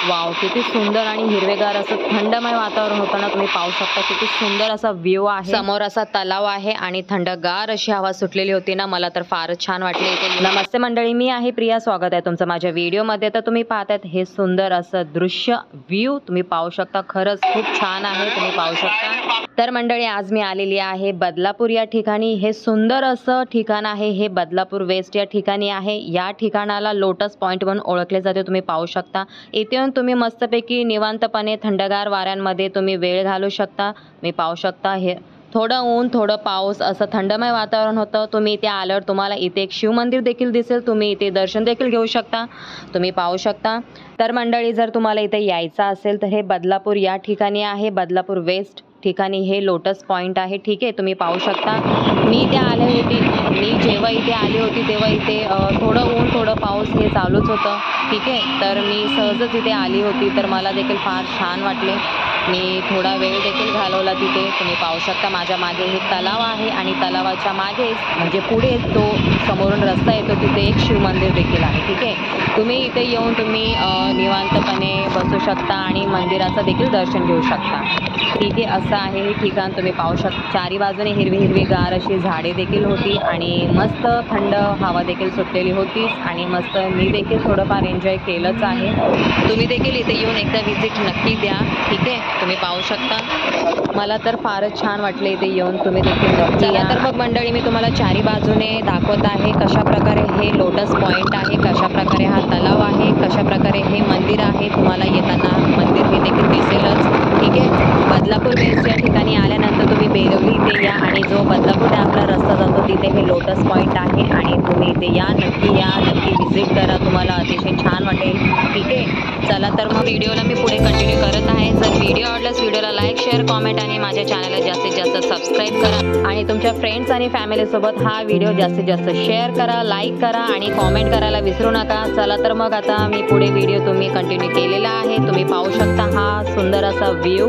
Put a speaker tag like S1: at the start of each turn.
S1: Wow, किती सुंदर आणि हिरवेगार असं थंडमय वातावरण होतं ना. तुम्ही पाहू शकता किती सुंदर असा व्ह्यू आहे. समोर असा तलाव आहे आणि थंडगार अशी हवा सुटलेली होती ना. मला तर फारच छान वाटले इथे. नमस्ते मंडळी, मी आहे प्रिया. स्वागत आहे तुमचं माझ्या व्हिडिओमध्ये. तर तुम्ही पाहतायत हे सुंदर असं दृश्य व्ह्यू तुम्ही पाहू शकता. खरंच खूप छान आहे, तुम्ही पाहू शकता. तर मंडळी, आज मी आलेली आहे बदलापूर या ठिकाणी. हे सुंदर असं ठिकाण आहे. हे बदलापूर वेस्ट या ठिकाणी आहे. या ठिकाणाला लोटस पॉईंट म्हणून ओळखले जाते. तुम्ही पाहू शकता इथे येऊन तुम्ही मस्तपैकी निवांतपणे थंडगार वाऱ्यांमध्ये तुम्ही वेळ घालवू शकता. मी पाहू शकता हे थोडं ऊन थोडं पाऊस असं थंडमय वातावरण होतं. तुम्ही इथे आल्यावर तुम्हाला इथे एक शिव मंदिर देखील दिसेल. तुम्ही इथे दर्शन देखील घेऊ शकता. तुम्ही पाहू शकता. तर मंडळी, जर तुम्हाला इथे यायचं असेल तर हे बदलापूर या ठिकाणी आहे. बदलापूर वेस्ट ठिकाणी हे लोटस पॉईंट आहे. ठीक आहे, तुम्ही पाहू शकता. मी जेव्हा इथे आली होती तेव्हा इथे थोडं ऊन थोडं पाऊस हे चालूच होतं. ठीक आहे, तर मी सहजच इथे आली होती तर मला देखील फार छान वाटले. मी थोडा वेळ देखील घालवला तिथे. तुम्ही पाहू शकता माझ्या मागे हे तलाव आहे आणि तलावाच्या मागे म्हणजे पुढे तो समोरून रस्ता येतो, तिथे एक शिव मंदिर देखील आहे. ठीक आहे, तुम्ही इथे येऊन तुम्ही निवांतपणे बसू शकता आणि मंदिराचं देखील दर्शन घेऊ शकता. ठीक आहे, असं आहे हे ठिकाण. तुम्ही पाहू शकता चारी बाजूने हिरवी गार अशी झाडे देखील होती आणि मस्त थंड हवा देखील सुटलेली होती आणि मस्त मी देखील थोडंफार एन्जॉय केलंच आहे. तुम्ही देखील इथे येऊन एकदा व्हिजिट नक्की द्या. ठीक आहे, तुम्ही पाहू शकता. मला तर फारच छान वाटले इथे येऊन. तुम्ही देखील चला तर मग मंडळी, मी तुम्हाला चारी बाजूने दाखवत आहे कशा प्रकारे हे लोटस पॉईंट आहे, कशा प्रकारे हा तलाव आहे, कशा प्रकारे हे मंदिर आहे. तुम्हाला येताना मंदिर हे देखील दिसेलच. ठीक आहे, बदलापूर वेस्ट या ठिकाणी आल्यानंतर तुम्ही बेलवली इथे या आणि जो बदलापूर डॅमला रस्ता जातो तिथे हे लोटस पॉईंट आहे आणि तुम्ही इथे या, नक्की व्हिजिट करा. तुम्हाला अतिशय छान वाटेल. ठीक आहे, चला तर मग व्हिडिओला मी पुढे कंटिन्यू करत आहे. जर व्हिडिओ आवडल्यास व्हिडिओला लाईक, शेअर, कॉमेंट आणि माझ्या चॅनलला जास्तीत जास्त सबस्क्राईब करा आणि तुमच्या फ्रेंड्स आणि फॅमिलीसोबत हा व्हिडिओ जास्तीत जास्त शेअर करा, लाईक करा आणि कॉमेंट करायला विसरू नका. चला तर मग आता मी पुढे व्हिडिओ तुम्ही कंटिन्यू केलेला आहे. तुम्ही पाहू शकता हा सुंदर असा व्ह्यू.